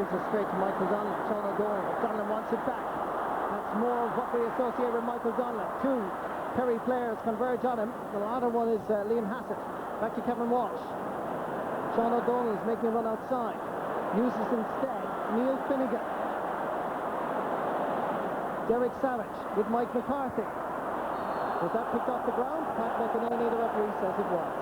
Gives it straight to Michael Donlan. Sean O'Donnell. Donlan wants it back. That's more of what we associate with Michael Donlan. Two Kerry players converge on him. The latter one is Liam Hassett. Back to Kevin Walsh. Sean O'Donnell is making a run outside. Uses instead Neil Finnegan. Derek Savage with Mike McCarthy. Was that picked off the ground? Pat McEnany, the referee, says it was.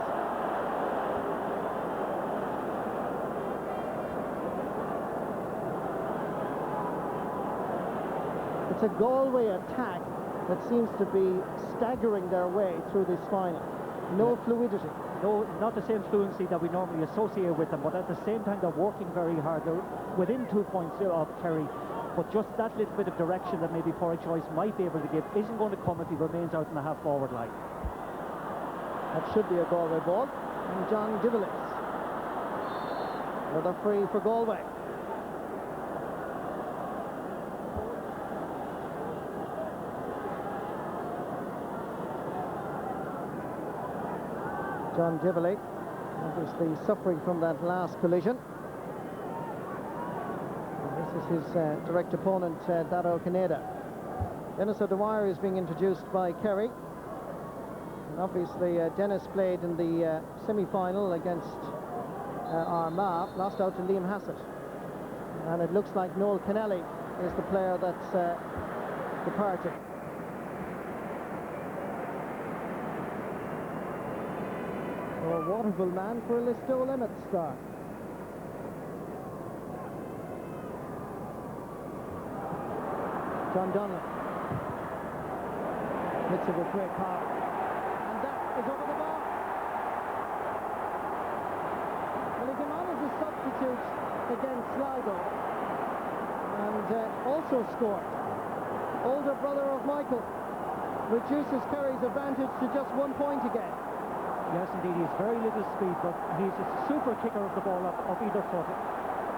It's a Galway attack that seems to be staggering their way through this final. No fluidity. No, not the same fluency that we normally associate with them, but at the same time they're working very hard. They're within 2 points of Kerry, but just that little bit of direction that maybe Porrick Joyce might be able to give isn't going to come if he remains out in the half-forward line. That should be a Galway ball. And John Divillis. Another free for Galway. John Divilly, obviously suffering from that last collision. And this is his direct opponent, Dado Caneda. Dennis O'Dwyer is being introduced by Kerry. And obviously, Dennis played in the semi-final against Armagh, lost out to Liam Hassett. And it looks like Noel Kennelly is the player that's departing. A Waterville man for a Listow Limit start. John Donlan hits it with great power, and that is over the bar. Well, he came on as a substitute against Sligo and also scored. Older brother of Michael reduces Kerry's advantage to just 1 point again. Yes, indeed, he has very little speed, but he's a super kicker of the ball off either foot.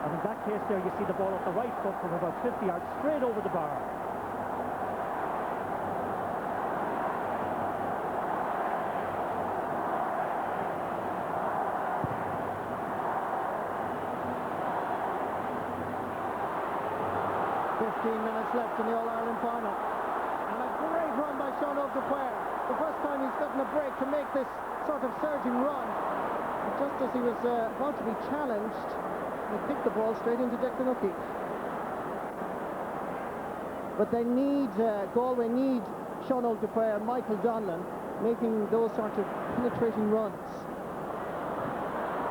And in that case there, you see the ball off the right foot from about 50 yards, straight over the bar. Minutes left in the All-Ireland final. And a great run by Sean O'Dwyer. The first time he's gotten a break to make this sort of surging run. And just as he was about to be challenged, he kicked the ball straight into Declan O'Keefe. But they need, Galway need Sean O'Dwyer and Michael Donlan making those sorts of penetrating runs.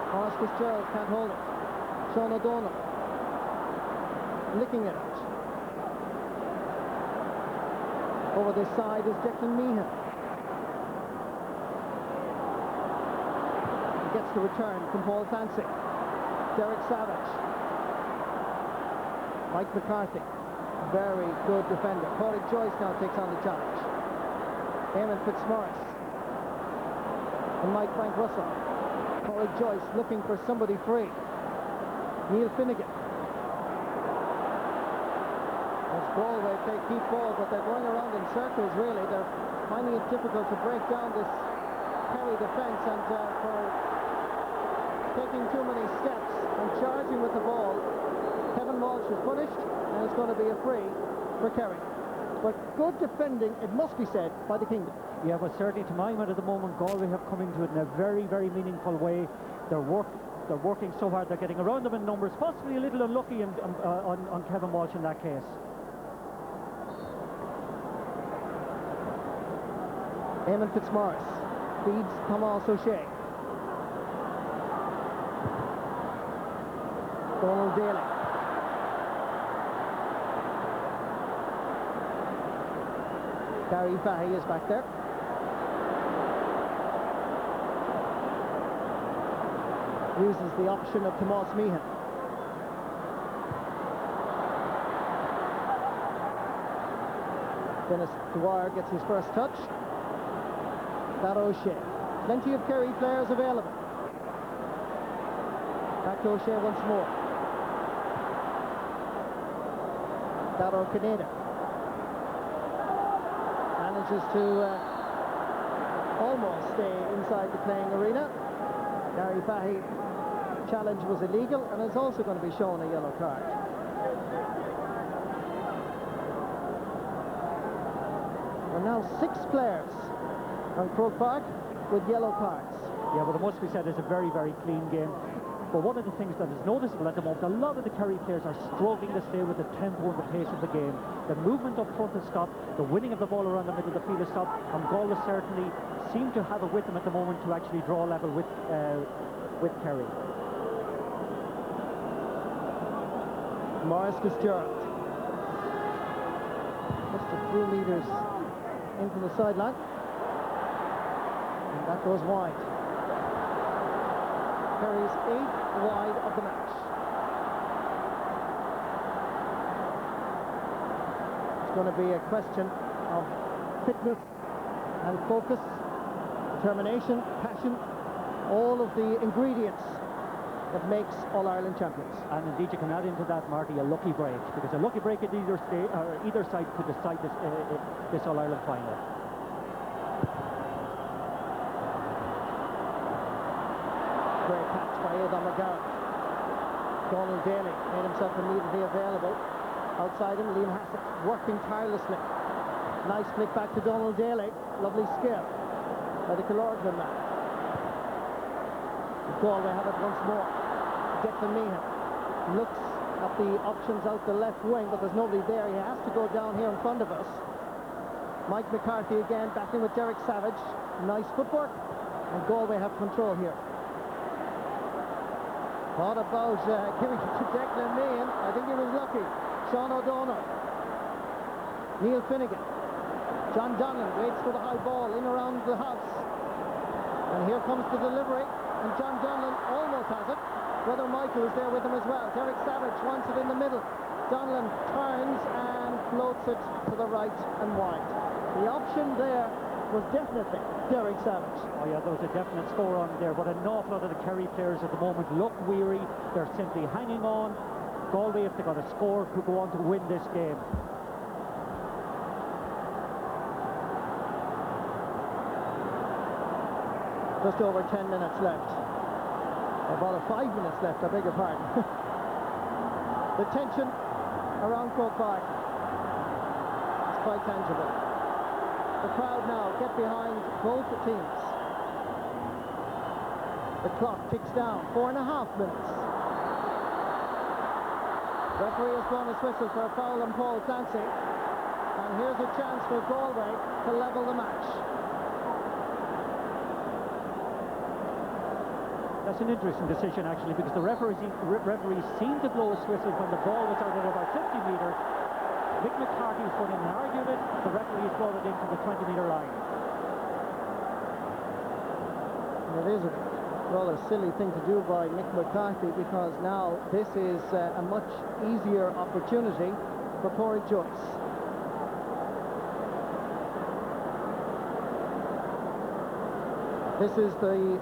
Ross Fitzgerald can't hold it. Sean O'Donnell licking it out. Over this side is Declan Meehan. He gets the return from Paul Fancy. Derek Savage. Mike McCarthy. Very good defender. Porrick Joyce now takes on the challenge. Eamon Fitzmaurice. And Mike Frank Russell. Porrick Joyce looking for somebody free. Neil Finnegan. Galway play keep ball, but they're going around in circles really. They're finding it difficult to break down this Kerry defence, and for taking too many steps and charging with the ball, Kevin Walsh is punished, and it's going to be a free for Kerry. But good defending, it must be said, by the Kingdom. Yeah, but certainly to my mind at the moment, Galway have come into it in a very, very meaningful way. They're working so hard, they're getting around them in numbers, possibly a little unlucky on Kevin Walsh in that case. Eamon Fitzmaurice feeds Thomas O'Shea. Donald Daly. Gary Fahy is back there. Uses the option of Tomas Meehan. Dennis Dwyer gets his first touch. That O'Shea. Plenty of Kerry players available. Back to O'Shea once more. Dado Caneda manages to almost stay inside the playing arena. Gary Fahy challenge was illegal and is also going to be shown a yellow card. There are now 6 players on Croke Park with yellow cards. Yeah, but it must be said it's a very, very clean game. But one of the things that is noticeable at the moment, a lot of the Kerry players are struggling to stay with the tempo and the pace of the game. The movement up front has stopped, the winning of the ball around the middle of the field has stopped, and Galway certainly seem to have it with them at the moment to actually draw level with Kerry. Morris Fitzgerald. Just a few metres into the sideline. And that goes wide. Kerry's 8th wide of the match. It's going to be a question of fitness and focus, determination, passion, all of the ingredients that makes All-Ireland champions. And indeed you can add into that, Marty, a lucky break, because a lucky break at either side could decide this All-Ireland final. Great catch by Aidan McGarrett. Donald Daly made himself immediately available. Outside him, Liam Hassett working tirelessly. Nice flick back to Donald Daly. Lovely skill by the Killorglin man. Galway have it once more. Declan Meehan looks at the options out the left wing, but there's nobody there. He has to go down here in front of us. Mike McCarthy again battling with Derek Savage. Nice footwork, and Galway have control here. Thought about giving it to Declan Meehan. I think he was lucky. Sean O'Donnell. Neil Finnegan. John Donlan waits for the high ball in around the house. And here comes the delivery. And John Donlan almost has it. Brother Michael is there with him as well. Derek Savage wants it in the middle. Donlan turns and floats it to the right and wide. The option there was definitely Derek Savage. Oh yeah, there was a definite score on there, but an awful lot of the Kerry players at the moment look weary. They're simply hanging on. Galway, if they got a score, could go on to win this game. Just over 10 minutes left. About 5 minutes left, I beg your pardon. The tension around Croke Park is quite tangible. The crowd now get behind both teams. The clock ticks down, 4.5 minutes. Referee has blown his whistle for a foul on Paul Clancy. And here's a chance for Galway to level the match. That's an interesting decision, actually, because the referees seemed to blow his whistle when the ball was out at about 50 metres. Mick McCarthy put in and argued it. The referees brought it into the 20-metre line. It is a rather silly thing to do by Mick McCarthy, because now this is a much easier opportunity for Pádraig Joyce. This is the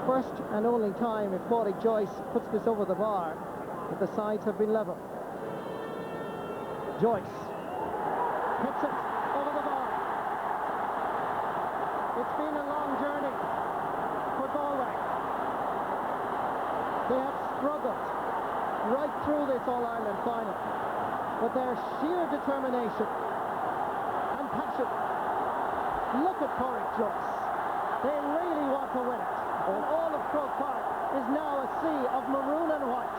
first and only time, if Pádraig Joyce puts this over the bar, that the sides have been level. Joyce hits it over the bar. It's been a long journey for Galway. They have struggled right through this All-Ireland final, but their sheer determination and passion. Look at Pádraig Joyce. They really want to win it. And all of Croke Park is now a sea of maroon and white.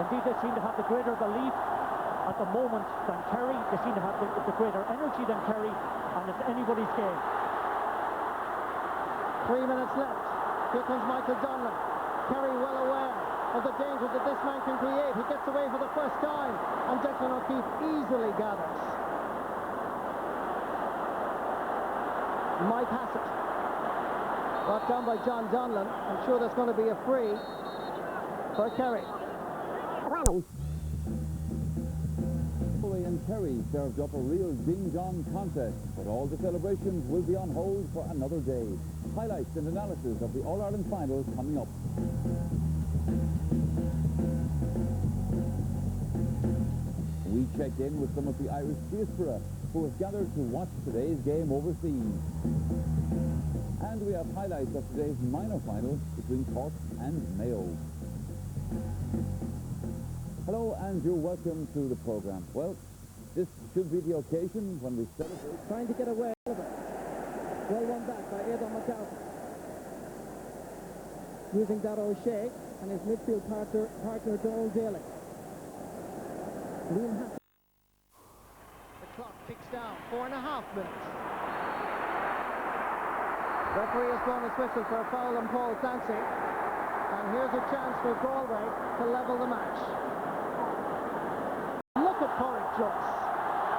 Indeed, they seem to have the greater belief at the moment than Kerry. They seem to have the greater energy than Kerry, and it's anybody's game. 3 minutes left. Here comes Michael Donlan. Kerry well aware of the danger that this man can create. He gets away for the first time, and Declan O'Keefe easily gathers. Mike Hassett. Brought down by John Donlan. I'm sure there's going to be a free for Kerry. Galway and Kerry served up a real ding-dong contest, but all the celebrations will be on hold for another day. Highlights and analysis of the All-Ireland final coming up. We checked in with some of the Irish diaspora who have gathered to watch today's game overseas. And we have highlights of today's minor final between Cork and Mayo. Hello, and you're welcome to the programme. Well, this should be the occasion when we celebrate. Trying to get away with it. Well won back by Aidan McCarthy. Using that O'Shea and his midfield partner Donald Daly. Liam Hassel. The clock ticks down, 4.5 minutes. Referee has blown his whistle for a foul on Paul Clancy. And here's a chance for Galway to level the match. Look at Cork Joyce.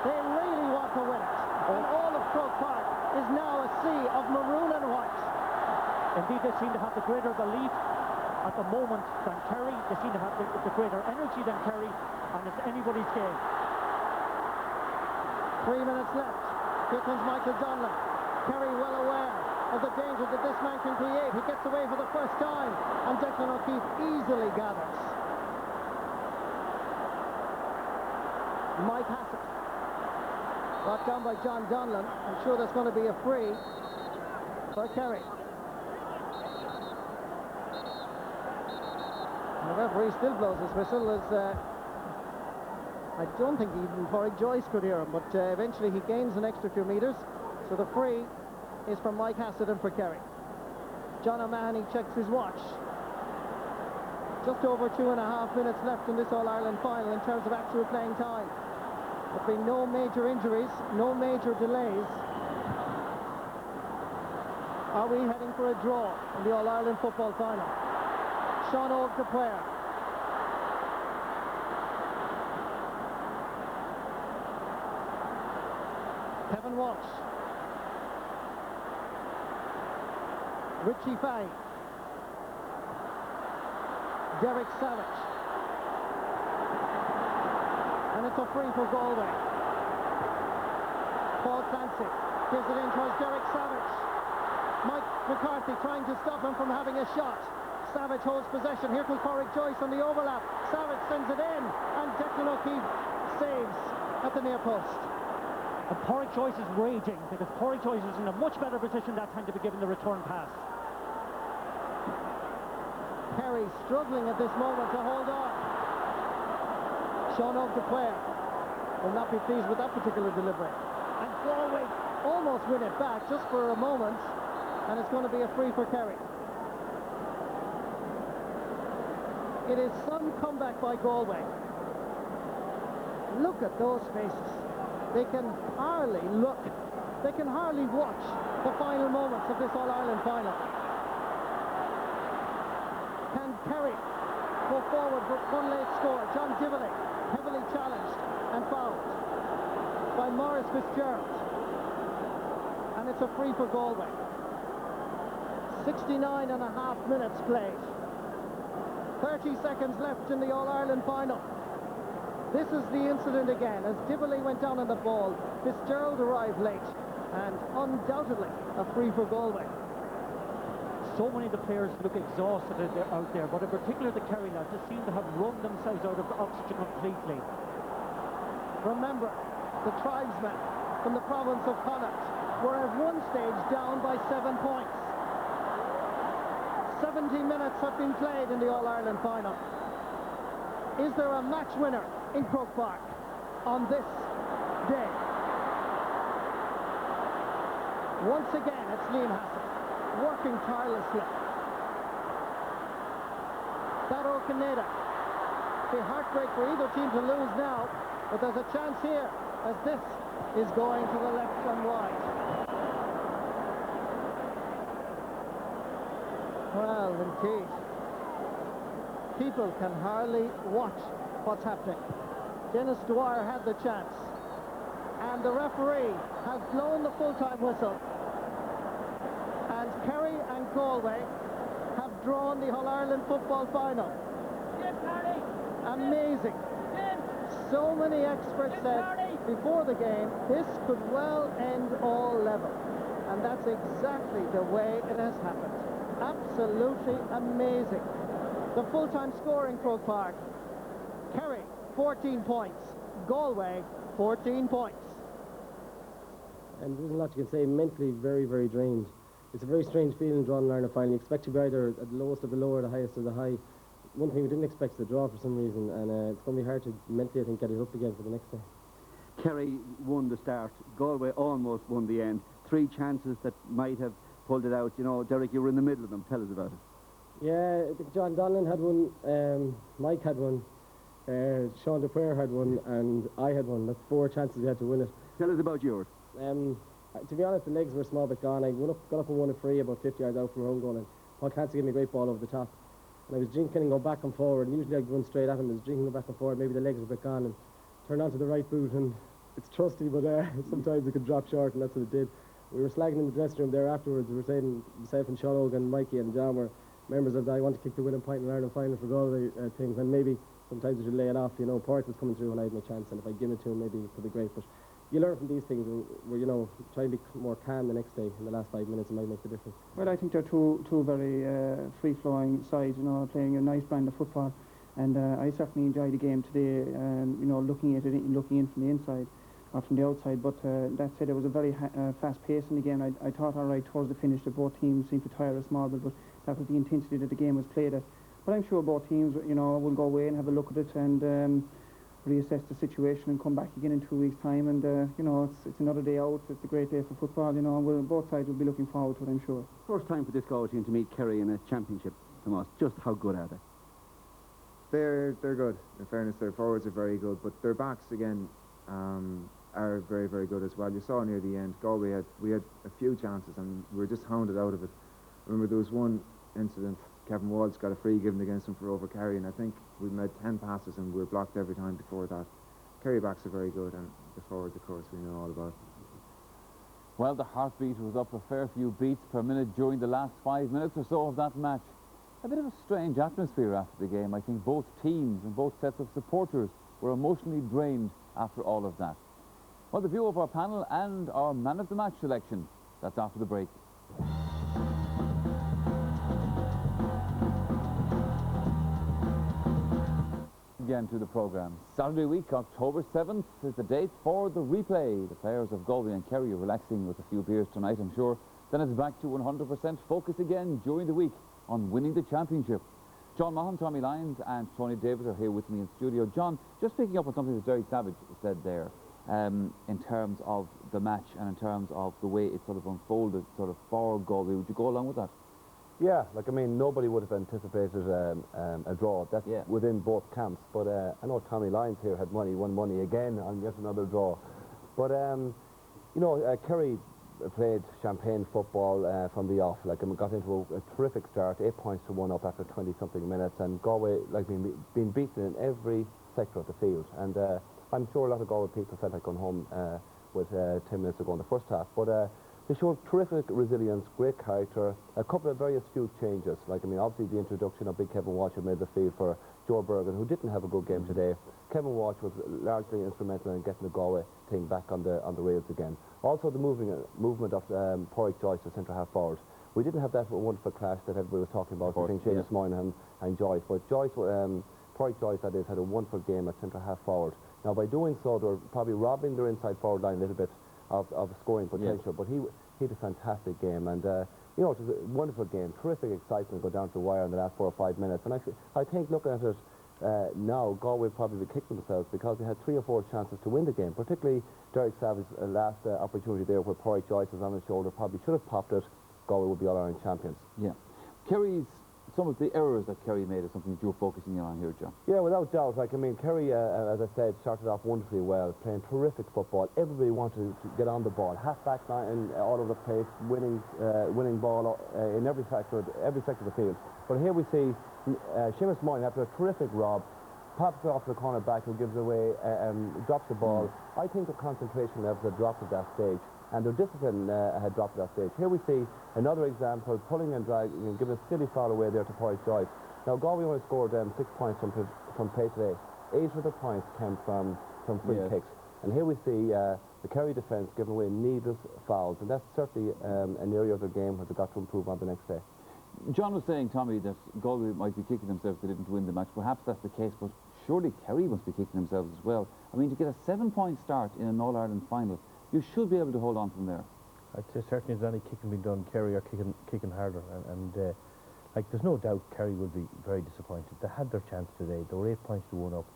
They really want to win it. And all of Croke Park is now a sea of maroon and white. Indeed, they seem to have the greater belief at the moment than Kerry. They seem to have the greater energy than Kerry, and it's anybody's game. 3 minutes left. Here comes Michael Donlan. Kerry well aware of the danger that this man can create. He gets away for the first time, and Declan O'Keefe easily gathers. Mike Hassett. Brought down by John Donlan. I'm sure there's going to be a free for Kerry. And the referee still blows his whistle as I don't think even Porrick Joyce could hear him, but eventually he gains an extra few metres. So the free is for Mike Hassett and for Kerry. John O'Mahony checks his watch. Just over 2.5 minutes left in this All-Ireland final in terms of actual playing time. There've been no major injuries, no major delays. Are we heading for a draw in the All-Ireland football final? Sean Oak the player. Kevin Walsh. Richie Fay. Derek Savage. And it's a free for Galway. Paul Clancy gives it in towards Derek Savage. Mike McCarthy trying to stop him from having a shot. Savage holds possession. Here comes Porrick Joyce on the overlap. Savage sends it in, and Declan O'Keefe saves at the near post. And Porrick Joyce is raging because Porrick Joyce is in a much better position that time to be given the return pass. Kerry struggling at this moment to hold on. Sean Oak the player will not be pleased with that particular delivery. And Galway almost win it back just for a moment, and it's going to be a free for Kerry. It is some comeback by Galway. Look at those faces. They can hardly look. They can hardly watch the final moments of this All-Ireland final. Can Kerry go forward for one late score? John Divilly, heavily challenged and fouled by Maurice Fitzgerald. And it's a free for Galway. 69.5 minutes played. 30 seconds left in the All-Ireland final. This is the incident again. As Divilly went down on the ball, Fitzgerald arrived late, and undoubtedly a free for Galway. So many of the players look exhausted out there, but in particular the Kerry lads just seem to have run themselves out of oxygen completely. Remember, the tribesmen from the province of Connacht were at one stage down by 7 points. 70 minutes have been played in the All-Ireland final. Is there a match winner in Croke Park on this day? Once again, it's Liam Hassett, working tirelessly. Daro Canada. It's a heartbreak for either team to lose now, but there's a chance here as this is going to the left and wide. Well, indeed. People can hardly watch what's happening. Dennis Dwyer had the chance, and the referee has blown the full-time whistle. And Kerry and Galway have drawn the All-Ireland football final. Amazing. So many experts said before the game, this could well end all level. And that's exactly the way it has happened. Absolutely amazing. The full-time score in Croke Park. Kerry, 14 points. Galway 14 points. And there's a lot you can say. Mentally very, very drained. It's a very strange feeling drawing an Ireland final. You expect to be either at the lowest of the low or the highest of the high. One thing we didn't expect is the draw for some reason, and it's going to be hard to mentally, I think, get it up again for the next day. Kerry won the start. Galway almost won the end. 3 chances that might have pulled it out. You know, Derek, you were in the middle of them. Tell us about it. Yeah, I think John Donlan had one, Mike had one, Sean DePuer had one, and I had one. That's 4 chances we had to win it. Tell us about yours. To be honest, the legs were a small bit gone. I got up and won a free about 50 yards out from our own goal, and Paul Clancy gave me a great ball over the top. And I was jinking and going back and forward, and usually I'd run straight at him. I was jinking back and forward. Maybe the legs were a bit gone, and turned onto the right boot, and it's trusty, but sometimes it could drop short, and that's what it did. We were slagging in the dressing room there afterwards. We were saying, myself and Sean Hogan, Mikey and John were members of the I want to kick the winning point in Ireland final for Galway things, and maybe sometimes we should lay it off. You know, Porrick was coming through when I had my chance, and if I give it to him, maybe it could be great. But you learn from these things, where you know, try and be more calm the next day. In the last 5 minutes, it might make the difference. Well, I think they're two very free-flowing sides, you know, playing a nice brand of football, and I certainly enjoyed the game today. You know, looking at it, looking in from the inside or from the outside. But that said, it was a very fast pace in the game. I thought, all right, towards the finish, that both teams seemed to tire a small bit, but that was the intensity that the game was played at. But I'm sure both teams, you know, will go away and have a look at it and reassess the situation and come back again in 2 weeks' time. And you know, it's another day out. It's a great day for football. You know, both sides will be looking forward to it, I'm sure. First time for this Galway team to meet Kerry in a championship, Tomas. Just how good are they? They're good. In fairness, their forwards are very good, but their backs again are very, very good as well. You saw near the end, Galway we had a few chances and we were just hounded out of it. Remember, there was one incident. Kevin Wald's got a free given against him for over Kerry, and I think we made 10 passes and we were blocked every time before that. Kerry backs are very good, and the forwards, of course, we know all about. Well, the heartbeat was up a fair few beats per minute during the last 5 minutes or so of that match. A bit of a strange atmosphere after the game. I think both teams and both sets of supporters were emotionally drained after all of that. Well, the view of our panel and our man of the match selection, that's after the break. Again to the programme. Saturday week, October 7th, is the date for the replay. The players of Galway and Kerry are relaxing with a few beers tonight, I'm sure. Then it's back to 100% focus again during the week on winning the championship. John Mahan, Tommy Lyons and Tony Davis are here with me in studio. John, just picking up on something that Derek Savage said there, in terms of the match and in terms of the way it sort of unfolded sort of for Galway, would you go along with that? Yeah, like, I mean, nobody would have anticipated a draw. That's within both camps. But I know Tommy Lyons here had won money again on yet another draw. But, you know, Kerry played champagne football from the off. Like, got into a terrific start, 8 points to 1 up after 20-something minutes. And Galway, like, being beaten in every sector of the field. And I'm sure a lot of Galway people felt like going home with 10 minutes to go in the first half. But they showed terrific resilience, great character, a couple of very astute changes. Like, I mean, obviously the introduction of big Kevin Walsh had made the field for Joe Bergen, who didn't have a good game today. Kevin Walsh was largely instrumental in getting the Galway thing back on the rails again. Also the movement of Porrick Joyce to centre half forward. We didn't have that wonderful clash that everybody was talking about between Seamus Moynihan and Joyce, but Joyce, Porrick Joyce, that is, had a wonderful game at centre half forward. Now, by doing so, they were probably robbing their inside forward line a little bit of scoring potential, but he had a fantastic game, and you know, it was a wonderful game, terrific excitement, go down to the wire in the last 4 or 5 minutes. And actually, I think looking at it now, Galway probably be kicking themselves because they had 3 or 4 chances to win the game, particularly Derek Savage's last opportunity there where Porrick Joyce was on his shoulder, probably should have popped it. Galway would be All-Ireland champions. Yeah. Some of the errors that Kerry made is something that you're focusing on here, John. Yeah, without doubt. Like, I mean, Kerry, as I said, started off wonderfully well, playing terrific football. Everybody wanted to get on the ball. Half-back line all over the place, winning ball in every sector of the field. But here we see Seamus Moynihan, after a terrific rob, pops it off to the corner back, who gives away, drops the ball. I think the concentration levels had dropped at that stage, and their discipline had dropped at that stage. Here we see another example, pulling and dragging, and giving a silly foul away there to Porrick Joyce. Now, Galway only scored 6 points from play today. 8 of the points came from free kicks. And here we see the Kerry defence giving away needless fouls, and that's certainly an area of the game where they've got to improve on the next day. John was saying, Tommy, that Galway might be kicking themselves if they didn't win the match. Perhaps that's the case, but surely Kerry must be kicking themselves as well. I mean, to get a 7-point start in an All-Ireland final, you should be able to hold on from there. I'd say certainly if there's any kicking being done, Kerry are kicking harder, and like there's no doubt Kerry will be very disappointed. They had their chance today. They were 8 points to 1 up.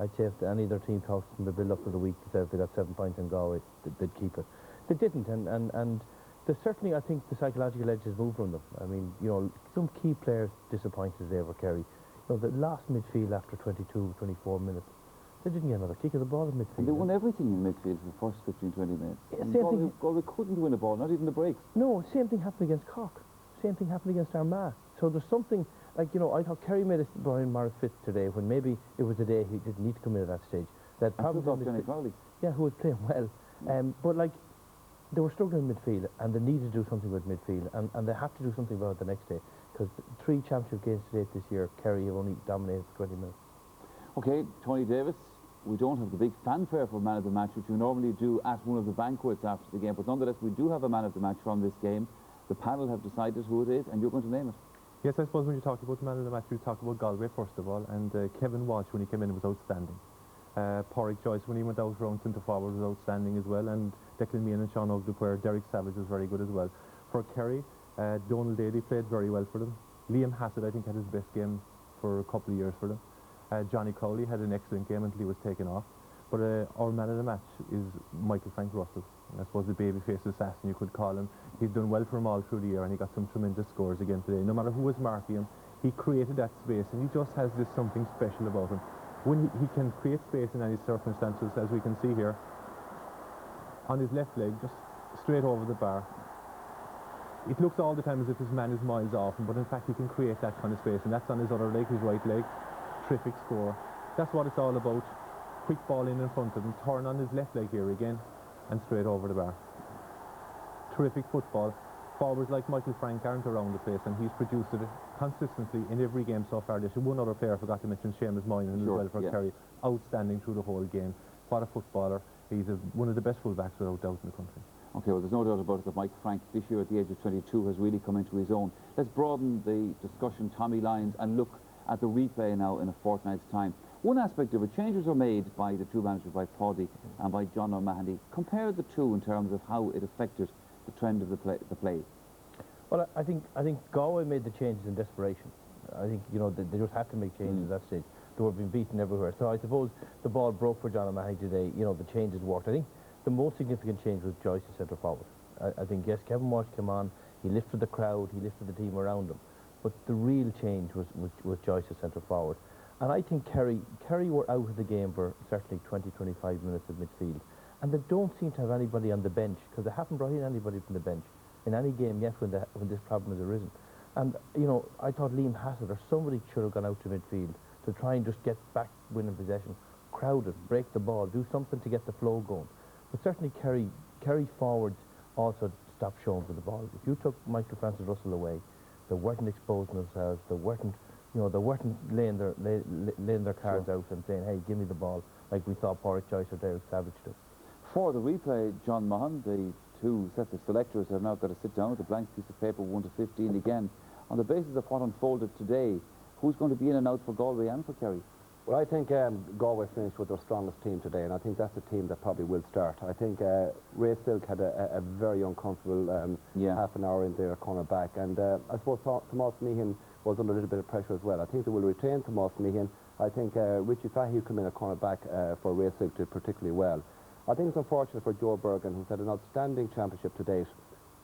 I'd say if any other team talks in the build-up of the week to say if they got 7 points in Galway, they'd keep it. They didn't, and there's certainly, I think, the psychological edge has moved from them. I mean, you know, some key players disappointed there for Kerry. You know, the last midfield after 22, 24 minutes, they didn't get another kick of the ball in midfield. And they won everything in midfield for the first 15, 20 minutes. Yeah, Galway couldn't win a ball, not even the breaks. No, same thing happened against Cork. Same thing happened against Armagh. So there's something, like, you know, I thought Kerry made Brian Morris fit today when maybe it was a day he didn't need to come in at that stage. That probably Johnny Crowley. Yeah, who was playing well. But, like, they were struggling in midfield, and they needed to do something with midfield, and they have to do something about it the next day, because 3 championship games to date this year, Kerry have only dominated for 20 minutes. OK, Tony Davis, we don't have the big fanfare for man of the match, which we normally do at one of the banquets after the game, but nonetheless, we do have a man of the match from this game. The panel have decided who it is, and you're going to name it. Yes, I suppose when you talk about the man of the match, you talk about Galway first of all, and Kevin Walsh, when he came in, was outstanding. Porrick Joyce, when he went out around centre forward, was outstanding as well, and Declan Meehan and Sean Ogdepware, Derek Savage was very good as well. For Kerry, Donald Daly played very well for them. Liam Hassett, I think, had his best game for a couple of years for them. Johnny Crowley had an excellent game until he was taken off. But our man of the match is Michael Frank Russell. I suppose the babyface assassin, you could call him. He's done well for him all through the year, and he got some tremendous scores again today. No matter who was marking him, he created that space, and he just has this something special about him. When he can create space in any circumstances, as we can see here, on his left leg, just straight over the bar. It looks all the time as if his man is miles off him, but in fact he can create that kind of space, and that's on his other leg, his right leg. Terrific score. That's what it's all about. Quick ball in front of him, turn on his left leg here again, and straight over the bar. Terrific football. Forwards like Michael Frank aren't around the place, and he's produced it consistently in every game so far. There's one other player I forgot to mention, Seamus Moynihan, as well for Kerry. Outstanding through the whole game. What a footballer. He's one of the best fullbacks without doubt in the country. OK, well, there's no doubt about it that Mike Frank, this year at the age of 22, has really come into his own. Let's broaden the discussion, Tommy Lyons, and look at the replay now in a fortnight's time. One aspect of it, changes are made by the two managers, by Paddy and by John O'Mahony. Compare the two in terms of how it affected the trend of the play. Well, I think Galway made the changes in desperation. I think, you know, they just had to make changes at that stage. They were being beaten everywhere. So I suppose the ball broke for John O'Mahony today. You know, the changes worked. I think the most significant change was Joyce at centre forward. I think, yes, Kevin Walsh came on, he lifted the crowd, he lifted the team around him. But the real change was Joyce at centre forward. And I think Kerry were out of the game for certainly 20, 25 minutes of midfield. And they don't seem to have anybody on the bench, because they haven't brought in anybody from the bench in any game yet when this problem has arisen. And, you know, I thought Liam Hassett or somebody should have gone out to midfield to try and just get back winning possession, crowd it, break the ball, do something to get the flow going. But certainly Kerry forwards also stopped showing for the ball. If you took Michael Francis Russell away, they weren't exposing themselves, they weren't laying their cards out and saying, hey, give me the ball, like we thought Porrick Joyce or Derek Savage did. For the replay, John Mahon, the two sets of selectors have now got to sit down with a blank piece of paper, 1 to 15 again. On the basis of what unfolded today, who's going to be in and out for Galway and for Kerry? Well, I think Galway finished with their strongest team today, and I think that's the team that probably will start. I think Ray Silk had a very uncomfortable half an hour in there corner back, and I suppose Tomas Meehan was under a little bit of pressure as well. I think they will retain Tomas Meehan. I think Richie Fahey come in at corner back for Ray Silk did particularly well. I think it's unfortunate for Joe Bergen, who's had an outstanding championship to date.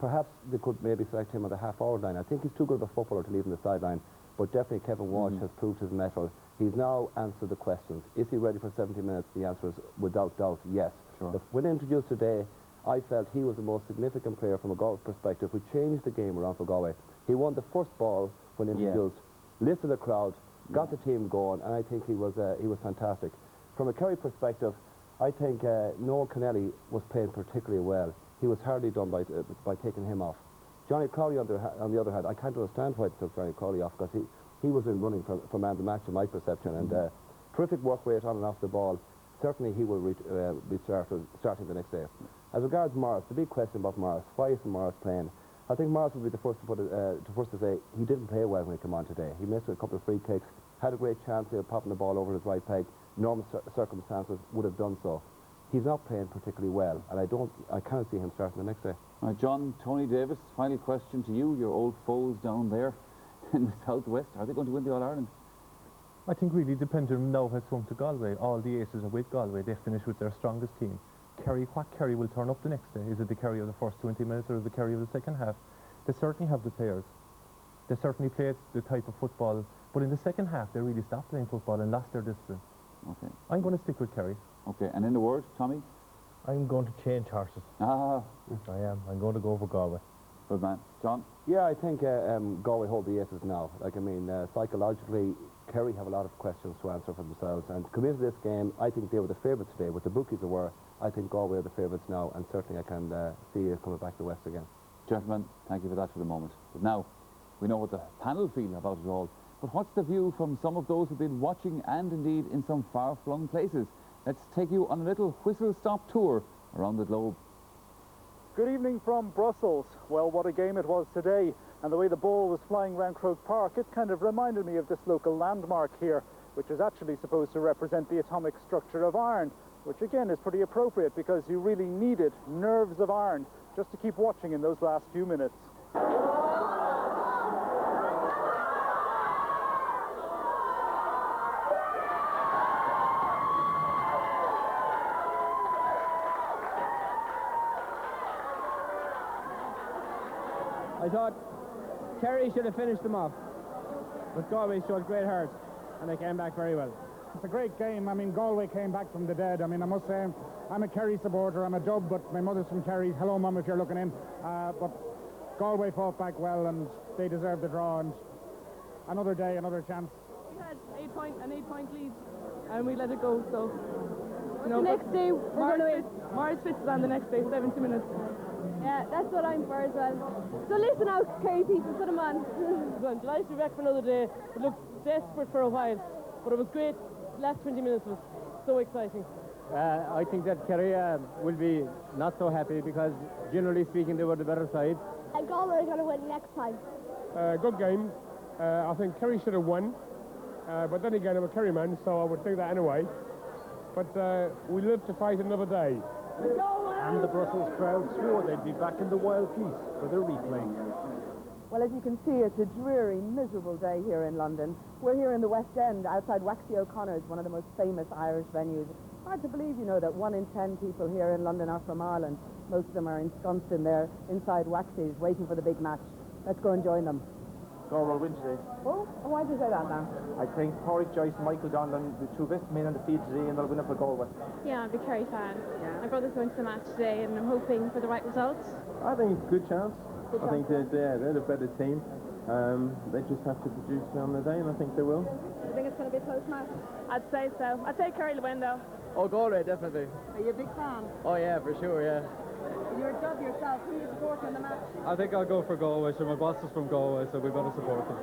Perhaps they could maybe select him on the half-hour line. I think he's too good of a footballer to leave him the sideline, but definitely Kevin Walsh has proved his mettle. He's now answered the questions. Is he ready for 70 minutes? The answer is without doubt, yes. Sure. When introduced today, I felt he was the most significant player from a Galway perspective who changed the game around for Galway. He won the first ball when introduced, lifted the crowd, got the team going, and I think he was fantastic. From a Kerry perspective, I think Noel Kennelly was playing particularly well. He was hardly done by taking him off. Johnny Crowley, on the other hand, I can't understand why they took Johnny Crowley off, because he was in running for man of the match in my perception, and terrific work rate on and off the ball. Certainly he will be starting the next day. As regards Morris, the big question about Morris, why isn't Morris playing? I think Morris would be the first to say he didn't play well when he came on today. He missed a couple of free kicks. had a great chance of popping the ball over his right peg. Normal circumstances would have done so. He's not playing particularly well, and I can't see him starting the next day. All right, John, Tony Davis, final question to you. Your old foes down there in the southwest, are they going to win the All-Ireland? I think really depending now has come to Galway. All the aces are with Galway. They finish with their strongest team. Kerry, what Kerry will turn up the next day? Is it the Kerry of the first 20 minutes or the Kerry of the second half? They certainly have the players. They certainly play the type of football, but in the second half they really stopped playing football and lost their discipline. Okay. I'm going to stick with Kerry. Okay, and in the word, Tommy? I'm going to change horses. Ah. I am. I'm going to go for Galway. Good man. John? Yeah, I think Galway hold the aces now. Psychologically, Kerry have a lot of questions to answer for themselves, and to come into this game, I think they were the favourites today. What the bookies were, I think Galway are the favourites now, and certainly I can see it coming back to the West again. Gentlemen, thank you for that for the moment. But now, we know what the panel feel about it all. But what's the view from some of those who've been watching and indeed in some far-flung places? Let's take you on a little whistle-stop tour around the globe. Good evening from Brussels. Well, what a game it was today. And the way the ball was flying round Croke Park, it kind of reminded me of this local landmark here, which is actually supposed to represent the atomic structure of iron, which again is pretty appropriate because you really needed nerves of iron just to keep watching in those last few minutes. I thought Kerry should have finished them off, but Galway showed great heart, and they came back very well. It's a great game. I mean, Galway came back from the dead. I mean, I must say, I'm a Kerry supporter. I'm a Dub, but my mother's from Kerry. Hello, Mum, if you're looking in. But Galway fought back well, and they deserved the draw, and another day, another chance. We had an 8-point lead, and we let it go, so... You know, the next day, we're going to win. Mars Fitz is on the next day, 70 minutes. Yeah, that's what I'm for as well. So listen out, Kerry people, put them on. I'm delighted to be back for another day. It looked desperate for a while, but it was great. The last 20 minutes was so exciting. I think that Kerry will be not so happy because, generally speaking, they were the better side. And Galway are going to win next time. Good game. I think Kerry should have won, but then again, I'm a Kerry man, so I would think that anyway. But we live to fight another day. And the Brussels crowd swore they'd be back in the Wild Geese for the replay. Well, as you can see, it's a dreary, miserable day here in London. We're here in the West End, outside Waxy O'Connor's, one of the most famous Irish venues. Hard to believe, you know, that 1 in 10 people here in London are from Ireland. Most of them are ensconced in there, inside Waxy's, waiting for the big match. Let's go and join them. Galway will win today. Oh, why do you say that now? I think Pádraig Joyce and Michael Donlan, the two best men on the field today, and they'll win it for Galway. Yeah, I'm a big Kerry fan. Yeah. My brother's going to the match today, and I'm hoping for the right results. I think good chance. I think they're the better team. They just have to produce on the day, and I think they will. Do you think it's going to be a close match? I'd say so. I'd say Kerry will win, though. Oh, Galway, definitely. Are you a big fan? Oh, yeah, for sure, yeah. You're a Dub yourself. Who are you supporting in the match? I think I'll go for Galway. So my boss is from Galway, so we've got to support them.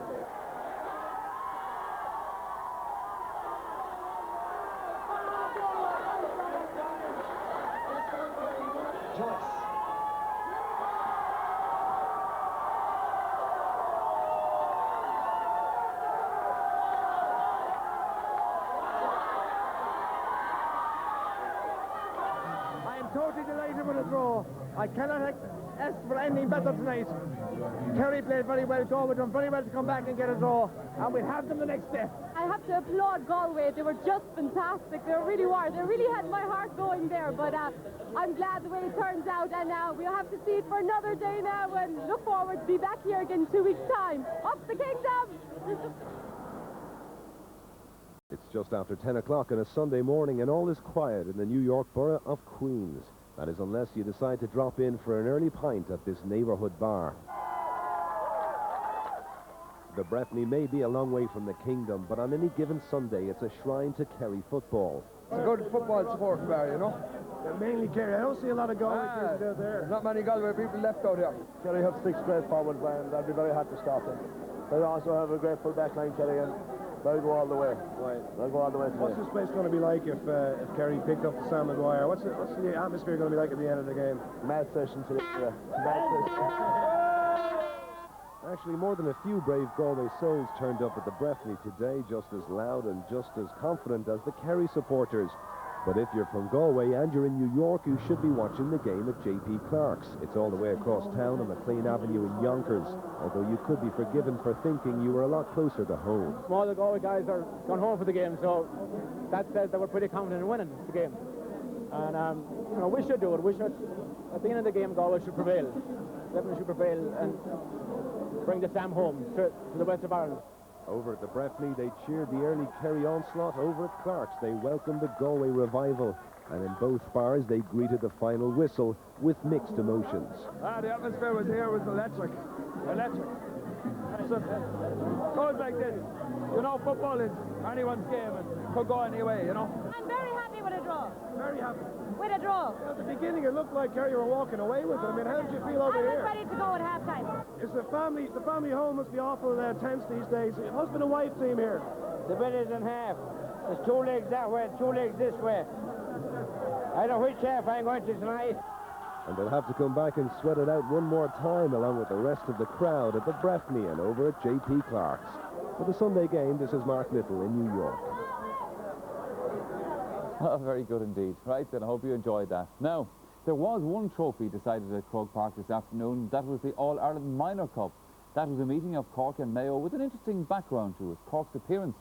Totally delighted with the draw. I cannot ask for anything better tonight. Kerry played very well, Galway done very well to come back and get a draw, and we'll have them the next day. I have to applaud Galway. They were just fantastic. They really were. They really had my heart going there, but I'm glad the way it turns out, and we'll have to see it for another day now, and look forward to be back here again in 2 weeks' time. Up the kingdom! It's just after 10 o'clock on a Sunday morning, and all is quiet in the New York borough of Queens. That is unless you decide to drop in for an early pint at this neighborhood bar. The Breffni may be a long way from the kingdom, but on any given Sunday, it's a shrine to Kerry football. It's a good football support bar, you know. Yeah, mainly Kerry. I don't see a lot of Galway kids out there. There's not many Galway people left out here. Kerry have 6 great forwards, and I'd be very happy to stop them. They also have a great full back line, Kerry, and they'll go all the way. Right. They'll go all the way today. What's this place going to be like if Kerry picked up the Sam Maguire? What's the atmosphere going to be like at the end of the game? Mad session today. Yeah. Mad session. Actually, more than a few brave Galway souls turned up at the Breffni today, just as loud and just as confident as the Kerry supporters. But if you're from Galway and you're in New York, you should be watching the game at J.P. Clark's. It's all the way across town on McLean Avenue in Yonkers, although you could be forgiven for thinking you were a lot closer to home. All the Galway guys are gone home for the game, so that says that we're pretty confident in winning the game. And, you know, we should do it. We should, at the end of the game, Galway should prevail. Definitely should prevail and bring the Sam home to the west of Ireland. Over at the Breffni, they cheered the early Kerry onslaught. Over at Clark's, they welcomed the Galway revival. And in both bars, they greeted the final whistle with mixed emotions. The atmosphere was here was electric. Electric. Goes like this. You know, football is anyone's game and could go any way, you know. I'm very happy with a draw. Very happy. With a draw. At the beginning, it looked like Kerry were walking away with it. I mean, how did you feel over here? I was ready to go at half-time. Is the family home must be awful tense these days. Husband and wife team here. Divided in half. There's 2 legs that way, 2 legs this way. I don't know which half I'm going to tonight. And they'll have to come back and sweat it out one more time, along with the rest of the crowd at the Breffni and over at J.P. Clark's. For the Sunday game, this is Mark Little in New York. Oh, very good indeed. Right, then I hope you enjoyed that. Now, there was one trophy decided at Croke Park this afternoon. That was the All-Ireland Minor Cup. That was a meeting of Cork and Mayo with an interesting background to it. Cork's appearance